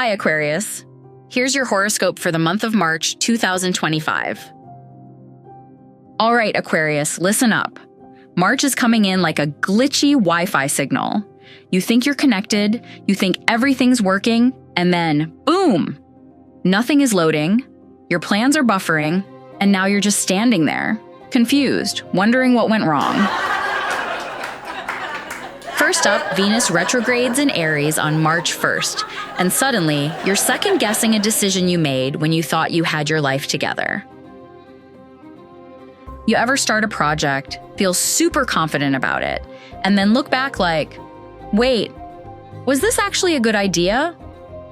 Hi, Aquarius. Here's your horoscope for the month of March 2025. All right, Aquarius, listen up. March is coming in like a glitchy Wi-Fi signal. You think you're connected, you think everything's working, and then, boom! Nothing is loading, your plans are buffering, and now you're just standing there, confused, wondering what went wrong. First up, Venus retrogrades in Aries on March 1st, and suddenly, you're second-guessing a decision you made when you thought you had your life together. You ever start a project, feel super confident about it, and then look back like, wait, was this actually a good idea?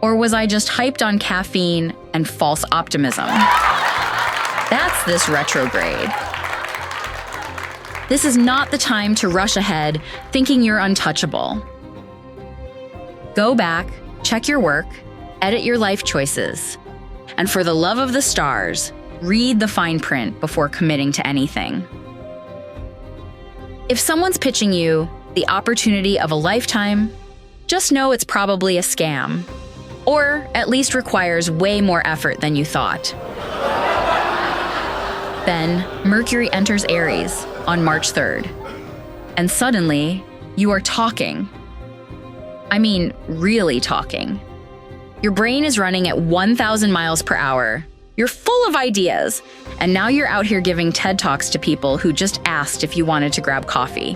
Or was I just hyped on caffeine and false optimism? That's this retrograde. This is not the time to rush ahead thinking you're untouchable. Go back, check your work, edit your life choices, and for the love of the stars, read the fine print before committing to anything. If someone's pitching you the opportunity of a lifetime, just know it's probably a scam, or at least requires way more effort than you thought. Then, Mercury enters Aries on March 3rd, and suddenly, you are talking. I mean, really talking. Your brain is running at 1,000 miles per hour. You're full of ideas, and now you're out here giving TED Talks to people who just asked if you wanted to grab coffee.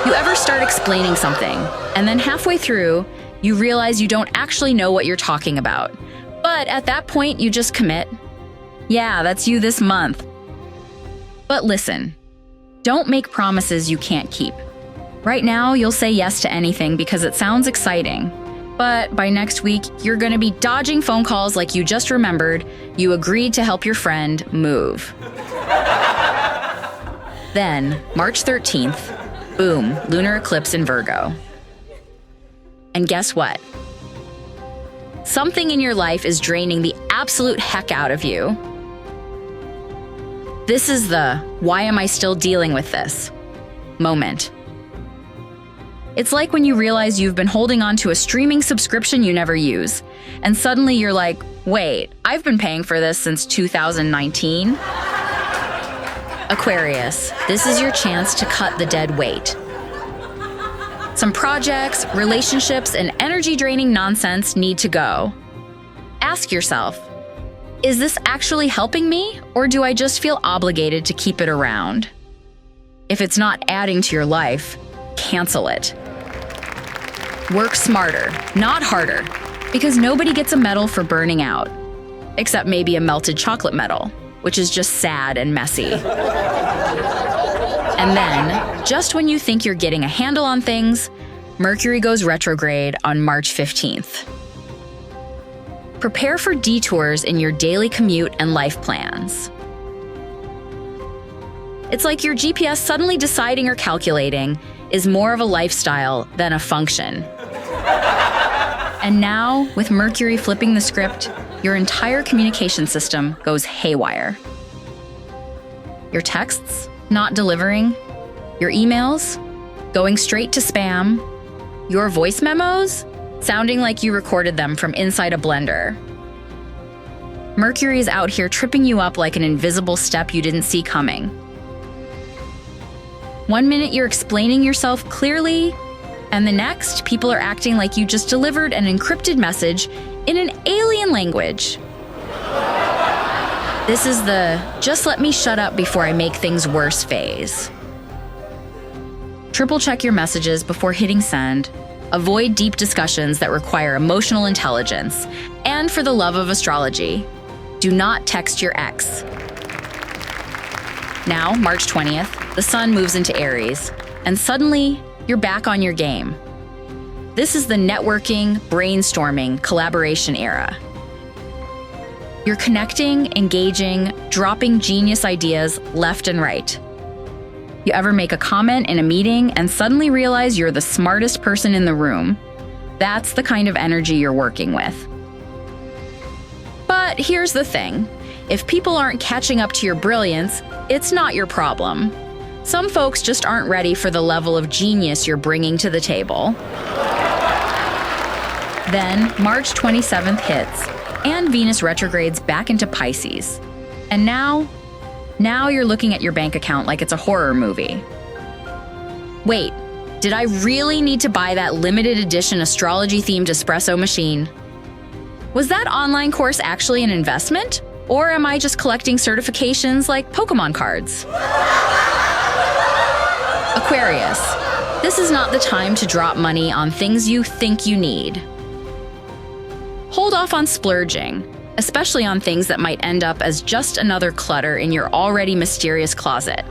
You ever start explaining something, and then halfway through, you realize you don't actually know what you're talking about. But at that point, you just commit. Yeah, that's you this month. But listen, don't make promises you can't keep. Right now, you'll say yes to anything because it sounds exciting. But by next week, you're gonna be dodging phone calls like you just remembered you agreed to help your friend move. Then, March 13th, boom, lunar eclipse in Virgo. And guess what? Something in your life is draining the absolute heck out of you. This is the "why am I still dealing with this?" moment. It's like when you realize you've been holding on to a streaming subscription you never use, and suddenly you're like, wait, I've been paying for this since 2019? Aquarius, this is your chance to cut the dead weight. Some projects, relationships, and energy-draining nonsense need to go. Ask yourself, is this actually helping me, or do I just feel obligated to keep it around? If it's not adding to your life, cancel it. Work smarter, not harder, because nobody gets a medal for burning out, except maybe a melted chocolate medal, which is just sad and messy. And then, just when you think you're getting a handle on things, Mercury goes retrograde on March 15th. Prepare for detours in your daily commute and life plans. It's like your GPS suddenly deciding or calculating is more of a lifestyle than a function. And now, with Mercury flipping the script, your entire communication system goes haywire. Your texts not delivering, your emails going straight to spam, your voice memos sounding like you recorded them from inside a blender. Mercury is out here tripping you up like an invisible step you didn't see coming. One minute you're explaining yourself clearly, and the next, people are acting like you just delivered an encrypted message in an alien language. This is the "just let me shut up before I make things worse" phase. Triple check your messages before hitting send. Avoid deep discussions that require emotional intelligence. And for the love of astrology, do not text your ex. Now, March 20th, the sun moves into Aries, and suddenly, you're back on your game. This is the networking, brainstorming, collaboration era. You're connecting, engaging, dropping genius ideas left and right. You ever make a comment in a meeting and suddenly realize you're the smartest person in the room? That's the kind of energy you're working with. But here's the thing. If people aren't catching up to your brilliance, it's not your problem. Some folks just aren't ready for the level of genius you're bringing to the table. Then, March 27th hits, and Venus retrogrades back into Pisces. And now you're looking at your bank account like it's a horror movie. Wait, did I really need to buy that limited edition astrology-themed espresso machine? Was that online course actually an investment? Or am I just collecting certifications like Pokemon cards? Aquarius, this is not the time to drop money on things you think you need. Hold off on splurging, especially on things that might end up as just another clutter in your already mysterious closet.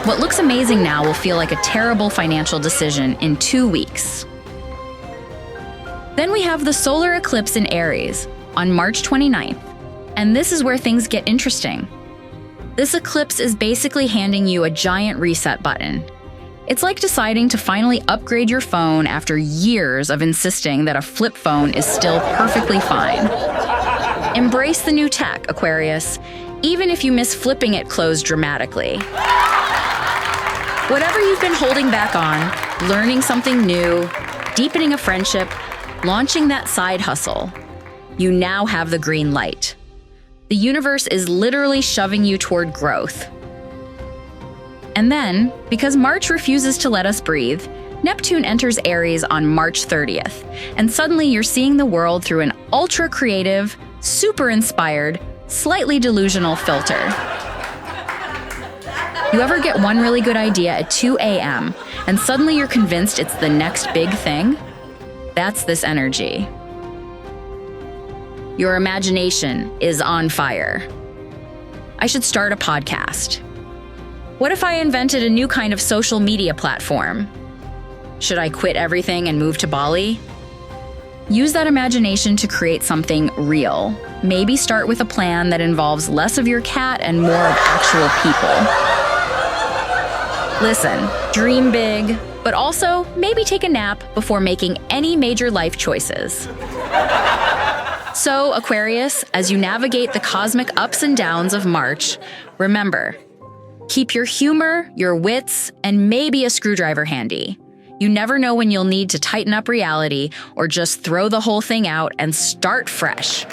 What looks amazing now will feel like a terrible financial decision in 2 weeks. Then we have the solar eclipse in Aries on March 29th, and this is where things get interesting. This eclipse is basically handing you a giant reset button. It's like deciding to finally upgrade your phone after years of insisting that a flip phone is still perfectly fine. Embrace the new tech, Aquarius, even if you miss flipping it closed dramatically. Whatever you've been holding back on, learning something new, deepening a friendship, launching that side hustle, you now have the green light. The universe is literally shoving you toward growth. And then, because March refuses to let us breathe, Neptune enters Aries on March 30th, and suddenly you're seeing the world through an ultra-creative, super-inspired, slightly delusional filter. You ever get one really good idea at 2 a.m., and suddenly you're convinced it's the next big thing? That's this energy. Your imagination is on fire. I should start a podcast. What if I invented a new kind of social media platform? Should I quit everything and move to Bali? Use that imagination to create something real. Maybe start with a plan that involves less of your cat and more of actual people. Listen, dream big, but also maybe take a nap before making any major life choices. So, Aquarius, as you navigate the cosmic ups and downs of March, remember, keep your humor, your wits, and maybe a screwdriver handy. You never know when you'll need to tighten up reality or just throw the whole thing out and start fresh.